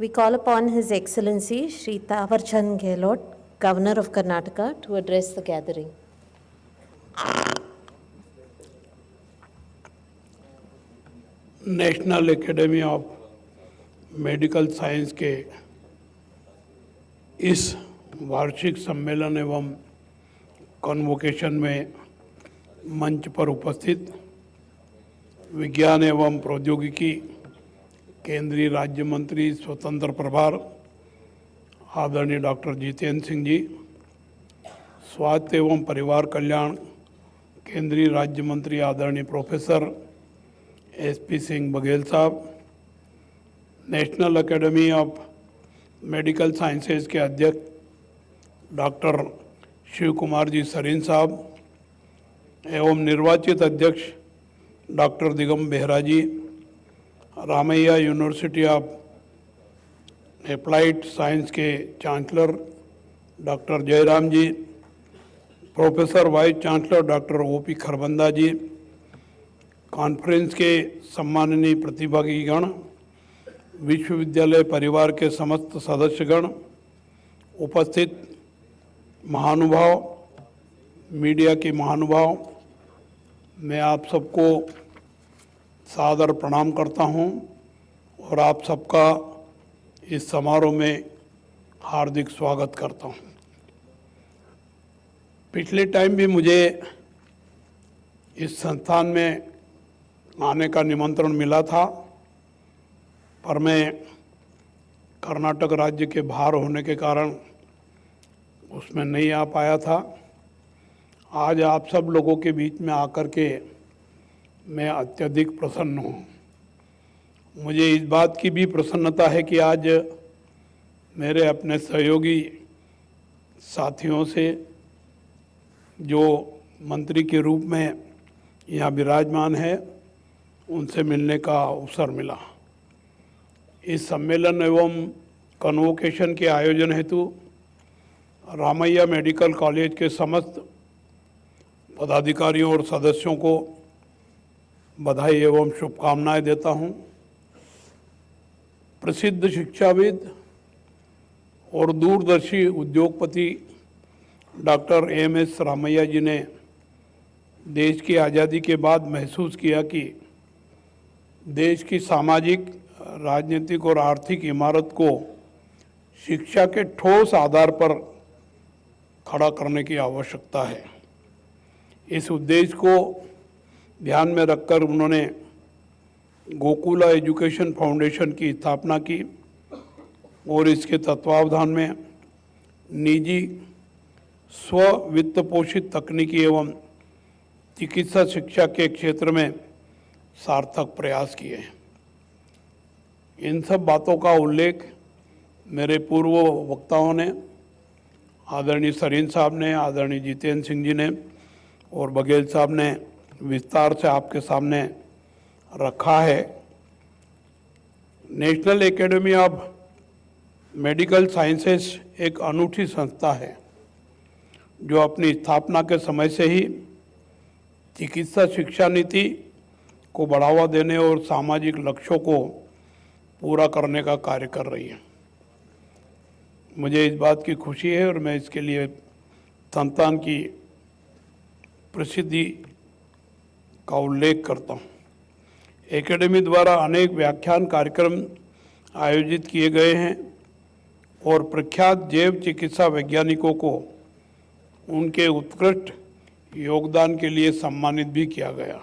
We call upon His Excellency Shri Thawar Chand Gehlot, Governor of Karnataka, to address the gathering. National Academy of medical science के इस वार्षिक सम्मेलन एवं convocation में मंच पर उपस्थित विज्ञान एवं प्रौद्योगिकी केंद्रीय राज्य मंत्री स्वतंत्र प्रभार आदरणीय डॉक्टर जितेंद्र सिंह जी, स्वास्थ्य एवं परिवार कल्याण केंद्रीय राज्य मंत्री आदरणीय प्रोफेसर SP सिंह बघेल साहब, National Academy of Medical Sciences के अध्यक्ष डॉक्टर शिव कुमार जी सरीन साहब एवं निर्वाचित अध्यक्ष doctor Digambar Behera ji, Ramaiah University of Applied Science के chancellor doctor Jayaram ji, professor vice chancellor doctor OP Kharbanda ji, conference के सम्माननीय प्रतिभागीगण, विश्वविद्यालय परिवार के समस्त सदस्यगण, उपस्थित महानुभाव, मीडिया के महानुभाव, मैं आप सबको सादर प्रणाम करता हूं और आप सबका इस समारोह में हार्दिक स्वागत करता हूं। पिछले टाइम भी मुझे इस संस्थान में आने का निमंत्रण मिला था, पर मैं कर्नाटक राज्य के बाहर होने के कारण उसमें नहीं आ पाया था। आज आप सब लोगों के बीच में आकर के मैं अत्यधिक प्रसन्न हूँ। मुझे इस बात की भी प्रसन्नता है कि आज मेरे अपने सहयोगी साथियों से जो मंत्री के रूप में यहाँ विराजमान है, उनसे मिलने का अवसर मिला। इस सम्मेलन एवं कन्वोकेशन के आयोजन हेतु रामैया मेडिकल कॉलेज के समस्त पदाधिकारियों और सदस्यों को बधाई एवं शुभकामनाएं देता हूं। प्रसिद्ध शिक्षाविद और दूरदर्शी उद्योगपति डॉक्टर MS रामैया जी ने देश की आज़ादी के बाद महसूस किया कि देश की सामाजिक, राजनीतिक और आर्थिक इमारत को शिक्षा के ठोस आधार पर खड़ा करने की आवश्यकता है। इस उद्देश्य को ध्यान में रखकर उन्होंने गोकुला एजुकेशन फाउंडेशन की स्थापना की और इसके तत्वावधान में निजी स्व वित्त पोषित तकनीकी एवं चिकित्सा शिक्षा के क्षेत्र में सार्थक प्रयास किए। इन सब बातों का उल्लेख मेरे पूर्व वक्ताओं ने, आदरणीय सरीन साहब ने, आदरणीय जितेंद्र सिंह जी ने और बघेल साहब ने विस्तार से आपके सामने रखा है। National Academy of Medical sciences एक अनूठी संस्था है जो अपनी स्थापना के समय से ही चिकित्सा शिक्षा नीति को बढ़ावा देने और सामाजिक लक्ष्यों को पूरा करने का कार्य कर रही है। मुझे इस बात की खुशी है और मैं इसके लिए संस्थान की प्रसिद्धि का उल्लेख करता हूँ। एकेडमी द्वारा अनेक व्याख्यान कार्यक्रम आयोजित किए गए हैं और प्रख्यात जैव चिकित्सा वैज्ञानिकों को उनके उत्कृष्ट योगदान के लिए सम्मानित भी किया गया।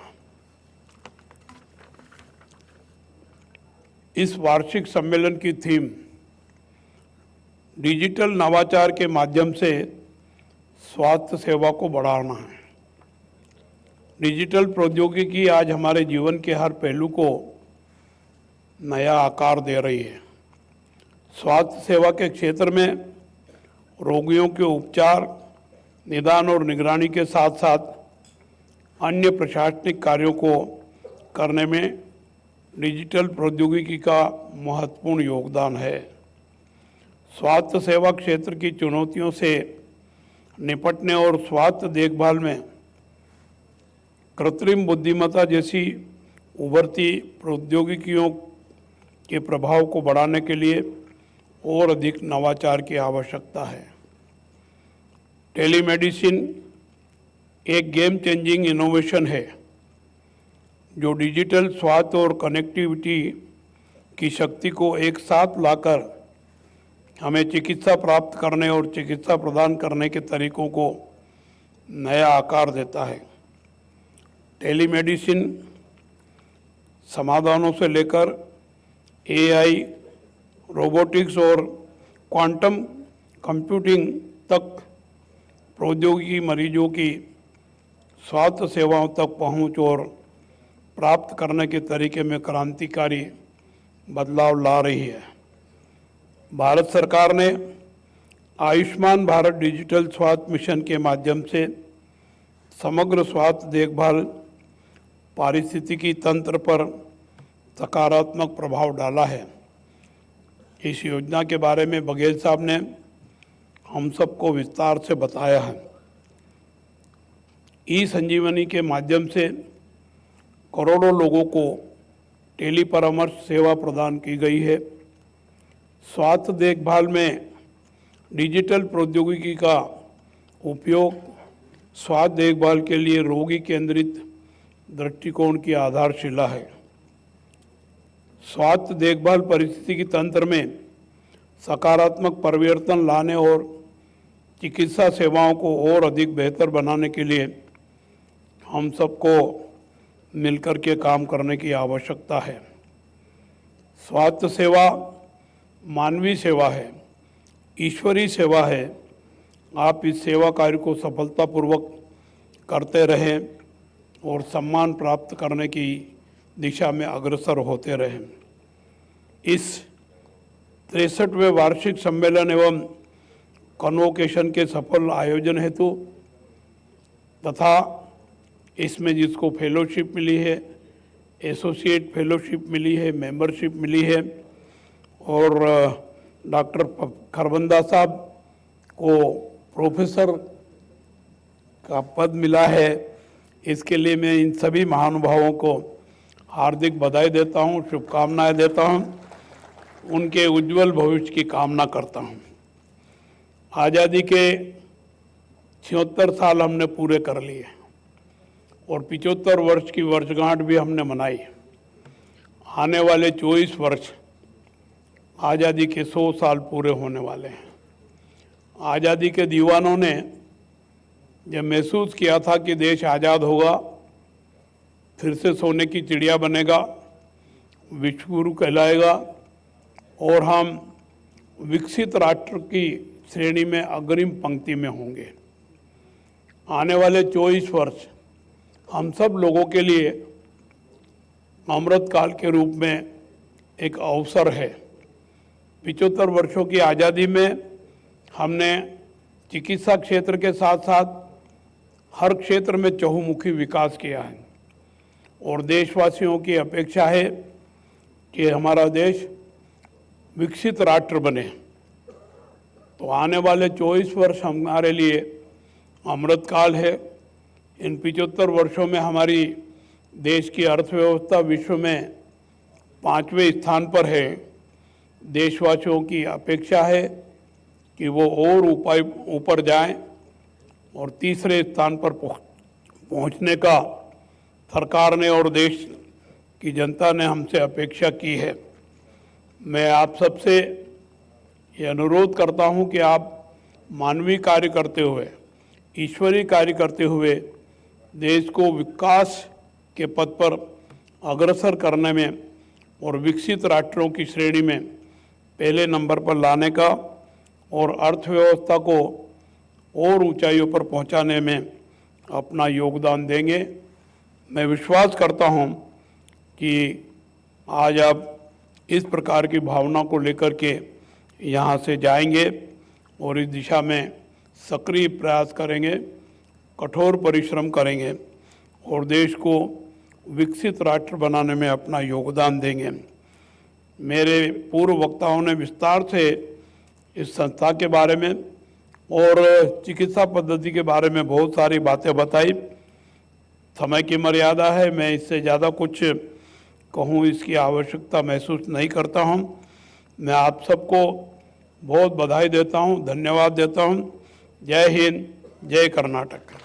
इस वार्षिक सम्मेलन की थीम डिजिटल नवाचार के माध्यम से स्वास्थ्य सेवा को बढ़ाना है। डिजिटल प्रौद्योगिकी आज हमारे जीवन के हर पहलू को नया आकार दे रही है। स्वास्थ्य सेवा के क्षेत्र में रोगियों के उपचार, निदान और निगरानी के साथ साथ अन्य प्रशासनिक कार्यों को करने में डिजिटल प्रौद्योगिकी का महत्वपूर्ण योगदान है। स्वास्थ्य सेवा क्षेत्र की चुनौतियों से निपटने और स्वास्थ्य देखभाल में कृत्रिम बुद्धिमत्ता जैसी उभरती प्रौद्योगिकियों के प्रभाव को बढ़ाने के लिए और अधिक नवाचार की आवश्यकता है। टेलीमेडिसिन एक गेम चेंजिंग इनोवेशन है जो डिजिटल स्वास्थ्य और कनेक्टिविटी की शक्ति को एक साथ लाकर हमें चिकित्सा प्राप्त करने और चिकित्सा प्रदान करने के तरीकों को नया आकार देता है। टेलीमेडिसिन समाधानों से लेकर एआई, रोबोटिक्स और क्वांटम कंप्यूटिंग तक प्रौद्योगिकी मरीजों की स्वास्थ्य सेवाओं तक पहुंच और प्राप्त करने के तरीके में क्रांतिकारी बदलाव ला रही है। भारत सरकार ने आयुष्मान भारत डिजिटल स्वास्थ्य मिशन के माध्यम से समग्र स्वास्थ्य देखभाल पारिस्थितिकी तंत्र पर सकारात्मक प्रभाव डाला है। इस योजना के बारे में बघेल साहब ने हम सबको विस्तार से बताया है। ई संजीवनी के माध्यम से करोड़ों लोगों को टेली परामर्श सेवा प्रदान की गई है। स्वास्थ्य देखभाल में डिजिटल प्रौद्योगिकी का उपयोग स्वास्थ्य देखभाल के लिए रोगी केंद्रित दृष्टिकोण की आधारशिला है। स्वास्थ्य देखभाल परिस्थितिकी तंत्र में सकारात्मक परिवर्तन लाने और चिकित्सा सेवाओं को और अधिक बेहतर बनाने के लिए हम सबको मिलकर के काम करने की आवश्यकता है। स्वास्थ्य सेवा मानवीय सेवा है, ईश्वरीय सेवा है। आप इस सेवा कार्य को सफलतापूर्वक करते रहें और सम्मान प्राप्त करने की दिशा में अग्रसर होते रहें। इस 63वें वार्षिक सम्मेलन एवं कन्वोकेशन के सफल आयोजन हेतु तथा इसमें जिसको फेलोशिप मिली है, एसोसिएट फेलोशिप मिली है, मेंबरशिप मिली है और डॉक्टर खरबंदा साहब को प्रोफेसर का पद मिला है, इसके लिए मैं इन सभी महानुभावों को हार्दिक बधाई देता हूं, शुभकामनाएं देता हूं, उनके उज्जवल भविष्य की कामना करता हूं। आज़ादी के 76 साल हमने पूरे कर लिए और 75 वर्ष की वर्षगांठ भी हमने मनाई। आने वाले 24 वर्ष आज़ादी के 100 साल पूरे होने वाले हैं। आज़ादी के दीवानों ने जब महसूस किया था कि देश आज़ाद होगा, फिर से सोने की चिड़िया बनेगा, विश्वगुरु कहलाएगा और हम विकसित राष्ट्र की श्रेणी में अग्रिम पंक्ति में होंगे। आने वाले 24 वर्ष हम सब लोगों के लिए अमृत काल के रूप में एक अवसर है। 75 वर्षों की आज़ादी में हमने चिकित्सा क्षेत्र के साथ साथ हर क्षेत्र में चहुमुखी विकास किया है और देशवासियों की अपेक्षा है कि हमारा देश विकसित राष्ट्र बने। तो आने वाले 24 वर्ष हमारे लिए अमृत काल है। इन 75 वर्षों में हमारी देश की अर्थव्यवस्था विश्व में 5वें स्थान पर है। देशवासियों की अपेक्षा है कि वो और ऊपर जाएं और तीसरे स्थान पर पहुंचने का सरकार ने और देश की जनता ने हमसे अपेक्षा की है। मैं आप सबसे ये अनुरोध करता हूं कि आप मानवीय कार्य करते हुए, ईश्वरीय कार्य करते हुए देश को विकास के पथ पर अग्रसर करने में और विकसित राष्ट्रों की श्रेणी में पहले नंबर पर लाने का और अर्थव्यवस्था को और ऊंचाइयों पर पहुंचाने में अपना योगदान देंगे। मैं विश्वास करता हूं कि आज आप इस प्रकार की भावना को लेकर के यहाँ से जाएंगे और इस दिशा में सक्रिय प्रयास करेंगे, कठोर परिश्रम करेंगे और देश को विकसित राष्ट्र बनाने में अपना योगदान देंगे। मेरे पूर्व वक्ताओं ने विस्तार से इस संस्था के बारे में और चिकित्सा पद्धति के बारे में बहुत सारी बातें बताई। समय की मर्यादा है, मैं इससे ज़्यादा कुछ कहूँ इसकी आवश्यकता महसूस नहीं करता हूँ। मैं आप सबको बहुत बधाई देता हूँ, धन्यवाद देता हूँ। जय हिंद, जय कर्नाटक।